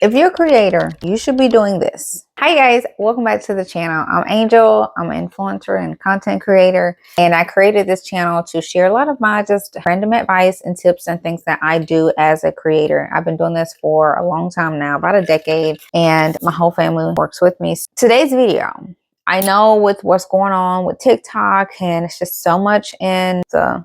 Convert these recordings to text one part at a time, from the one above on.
If you're a creator, you should be doing this. Hi guys, welcome back to the channel. I'm Angel. I'm an influencer and content creator, and I created this channel to share a lot of my just random advice and tips and things that I do as a creator. I've been doing this for a long time now, about a decade, and my whole family works with me. Today's video, I know with what's going on with TikTok, and it's just so much in the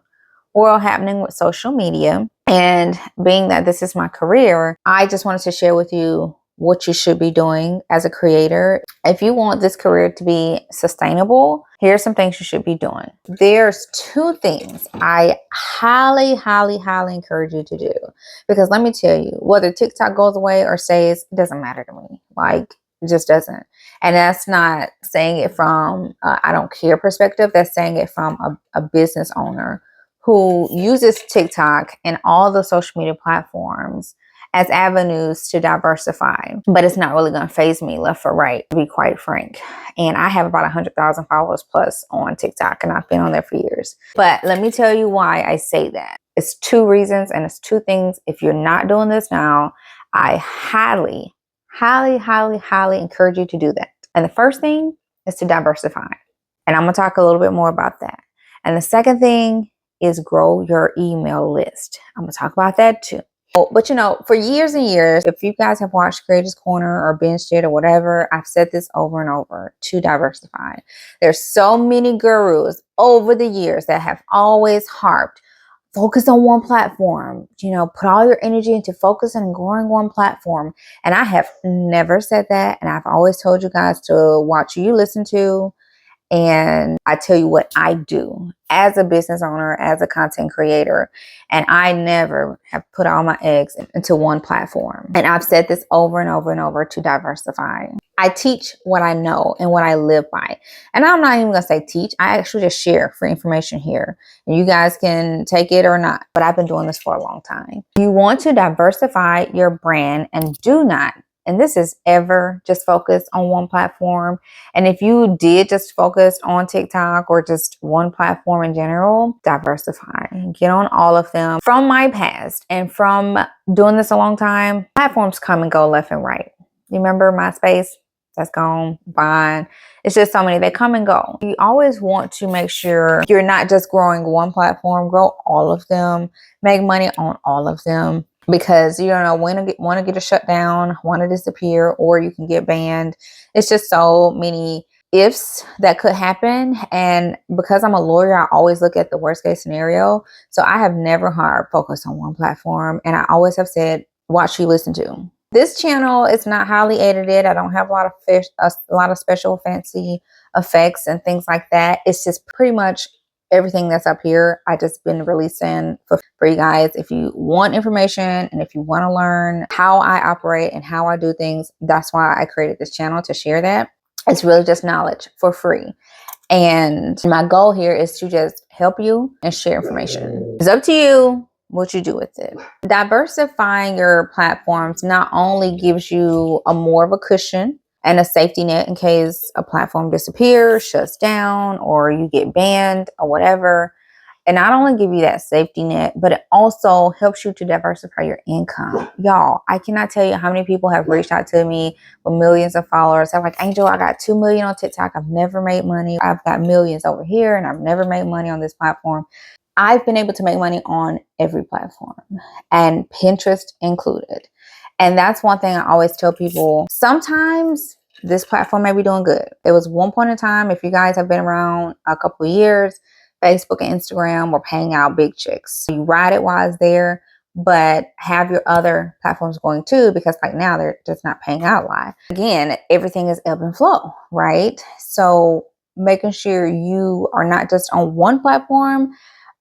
world happening with social media. And being that this is my career, I just wanted to share with you what you should be doing as a creator. If you want this career to be sustainable, here's some things you should be doing. There's two things I highly encourage you to do. Because let me tell you, whether TikTok goes away or stays, it doesn't matter to me. Like, it just doesn't. And that's not saying it from I don't care perspective. That's saying it from a business owner who uses TikTok and all the social media platforms as avenues to diversify. But it's not really going to phase me left or right, to be quite frank. And I have about 100,000 followers plus on TikTok, and I've been on there for years. But let me tell you why I say that. It's two reasons, and it's two things. If you're not doing this now, I highly encourage you to do that. And the first thing is to diversify. And I'm going to talk a little bit more about that. And the second thing is grow your email list. I'm going to talk about that too. But you know, for years and years, if you guys have watched Creators Corner or binged it or whatever, I've said this over and over, to diversify. There's so many gurus over the years that have always harped, focus on one platform, you know, put all your energy into focusing and growing one platform. And I have never said that. And I've always told you guys to watch who you listen to. And I tell you what I do as a business owner, as a content creator, and I never have put all my eggs into one platform. And I've said this over and over to diversify. I teach what I know and what I live by. And I'm not even going to say teach. I actually just share free information here. And you guys can take it or not. But I've been doing this for a long time. You want to diversify your brand and do not. And this is ever just focus on one platform. And if you did just focus on TikTok or just one platform in general, diversify. Get on all of them. From my past and from doing this a long time, platforms come and go left and right. You remember MySpace? That's gone, Vine. It's just so many. They come and go. You always want to make sure you're not just growing one platform. Grow all of them. Make money on all of them. Because you don't know when to want to get a shutdown, want to disappear, or you can get banned. It's just so many ifs that could happen. And because I'm a lawyer, I always look at the worst case scenario. So I have never hard focused on one platform. And I always have said, watch who you listen to. This channel is not highly edited. I don't have a lot of special fancy effects and things like that. It's just pretty much everything that's up here. I just been releasing for you guys. If you want information and if you want to learn how I operate and how I do things, that's why I created this channel, to share that. It's really just knowledge for free. And my goal here is to just help you and share information. It's up to you what you do with it. Diversifying your platforms not only gives you more of a cushion and a safety net in case a platform disappears, shuts down, or you get banned or whatever. And not only give you that safety net, but it also helps you to diversify your income. Y'all, I cannot tell you how many people have reached out to me with millions of followers. I'm like, Angel, I got 2 million on TikTok. I've never made money. I've got millions over here and I've never made money on this platform. I've been able to make money on every platform, and Pinterest included. And that's one thing I always tell people. Sometimes this platform may be doing good. There was one point in time, if you guys have been around a couple of years, Facebook and Instagram were paying out big checks. You ride it while it's there, but have your other platforms going too, because like now they're just not paying out a lot. Again, everything is ebb and flow, right? So making sure you are not just on one platform,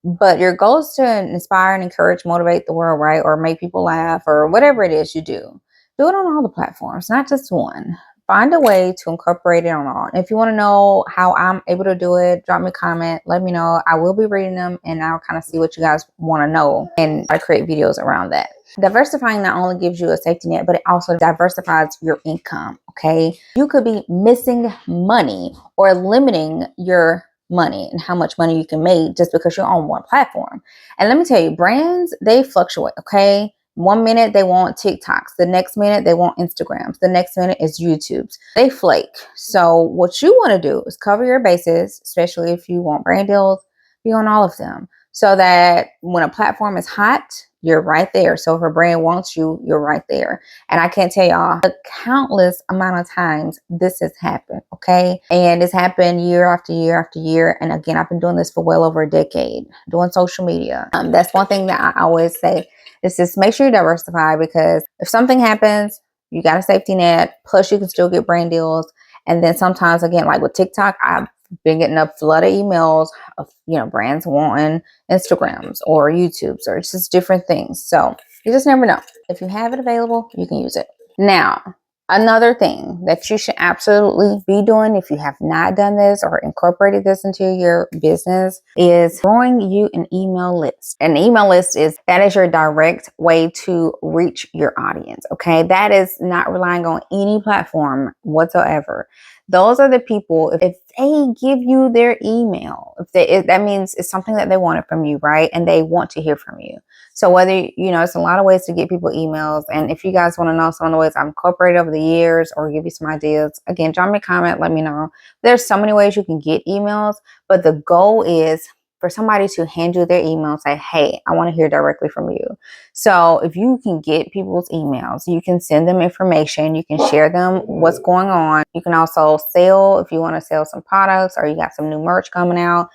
but your goal is to inspire and encourage, motivate the world, right? Or make people laugh, or whatever it is you do. Do it on all the platforms, not just one. Find a way to incorporate it on all. And if you want to know how I'm able to do it, drop me a comment. Let me know. I will be reading them, and I'll kind of see what you guys want to know, and I create videos around that. Diversifying not only gives you a safety net, but it also diversifies your income, okay? You could be missing money or limiting your money and how much money you can make just because you're on one platform. And let me tell you, brands, they fluctuate, okay? One minute they want TikToks, the next minute they want Instagrams, the next minute is YouTube's. They flake. So what you want to do is cover your bases, especially if you want brand deals, be on all of them, so that when a platform is hot, you're right there. So if a brand wants you, you're right there. And I can't tell y'all the countless amount of times this has happened, okay? And it's happened year after year after year. And again, I've been doing this for well over a decade, doing social media. That's one thing that I always say is just make sure you diversify, because if something happens, you got a safety net, plus you can still get brand deals. And then sometimes, again, like with TikTok, I've been getting a flood of emails of, brands wanting Instagrams or YouTubes or just different things. So you just never know. If you have it available, you can use it. Now, another thing that you should absolutely be doing, if you have not done this or incorporated this into your business, is growing you an email list. An email list is your direct way to reach your audience. Okay. That is not relying on any platform whatsoever. Those are the people, if they give you their email, that means it's something that they wanted from you, right? And they want to hear from you. So whether, it's a lot of ways to get people emails. And if you guys want to know some of the ways I've incorporated over the years or give you some ideas, again, drop me a comment, let me know. There's so many ways you can get emails, but the goal is for somebody to hand you their email and say, hey, I want to hear directly from you. So if you can get people's emails, you can send them information, you can share them what's going on. You can also sell if you want to sell some products or you got some new merch coming out.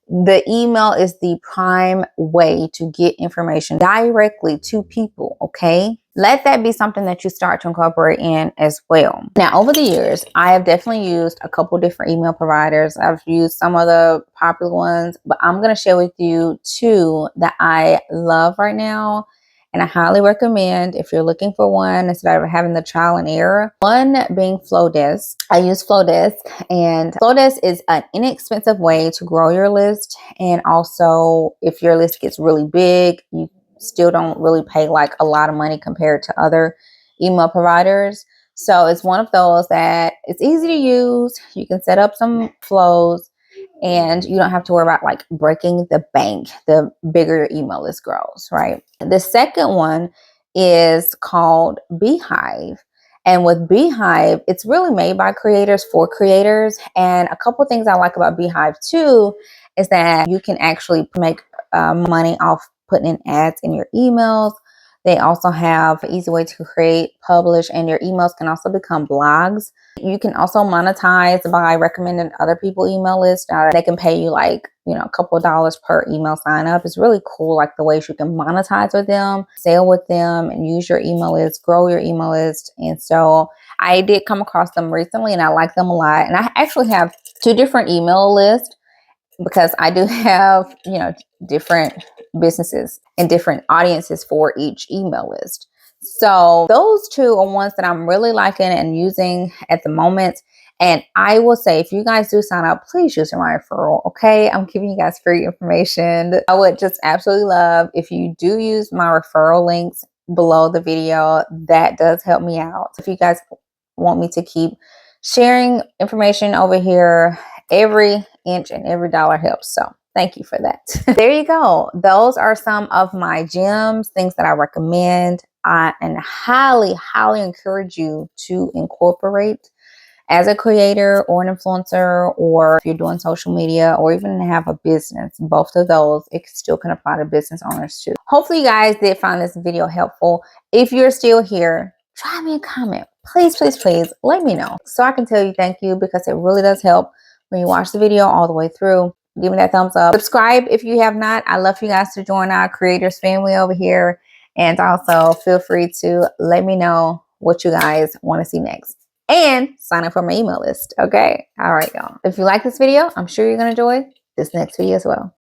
The email is the prime way to get information directly to people, okay? Let that be something that you start to incorporate in as well. Now, over the years, I have definitely used a couple different email providers. I've used some of the popular ones, but I'm going to share with you two that I love right now. And I highly recommend if you're looking for one instead of having the trial and error. One being Flowdesk. I use Flowdesk, and Flowdesk is an inexpensive way to grow your list. And also, if your list gets really big, you still don't really pay like a lot of money compared to other email providers. So it's one of those that it's easy to use. You can set up some flows, and you don't have to worry about like breaking the bank the bigger your email list grows, right? The second one is called Beehive. And with Beehive, it's really made by creators for creators. And a couple things I like about Beehive too is that you can actually make money off putting in ads in your emails. They also have an easy way to create, publish, and your emails can also become blogs. You can also monetize by recommending other people email lists. They can pay you like, a couple of dollars per email sign up. It's really cool, like the ways you can monetize with them, sell with them, and use your email list, grow your email list. And so I did come across them recently and I like them a lot. And I actually have two different email lists because I do have, different businesses and different audiences for each email list. So those two are ones that I'm really liking and using at the moment. And I will say, if you guys do sign up, please use my referral. Okay. I'm giving you guys free information. I would just absolutely love if you do use my referral links below the video. That does help me out. If you guys want me to keep sharing information over here, every inch and every dollar helps. So thank you for that. There you go. Those are some of my gems, things that I recommend and highly, highly encourage you to incorporate as a creator or an influencer, or if you're doing social media or even have a business. Both of those, it still can apply to business owners too. Hopefully you guys did find this video helpful. If you're still here, drop me a comment. Please, please, please let me know so I can tell you thank you, because it really does help when you watch the video all the way through. Give me that thumbs up. Subscribe if you have not. I love for you guys to join our creators family over here. And also feel free to let me know what you guys want to see next. And sign up for my email list. Okay. All right, y'all. If you like this video, I'm sure you're going to enjoy this next video as well.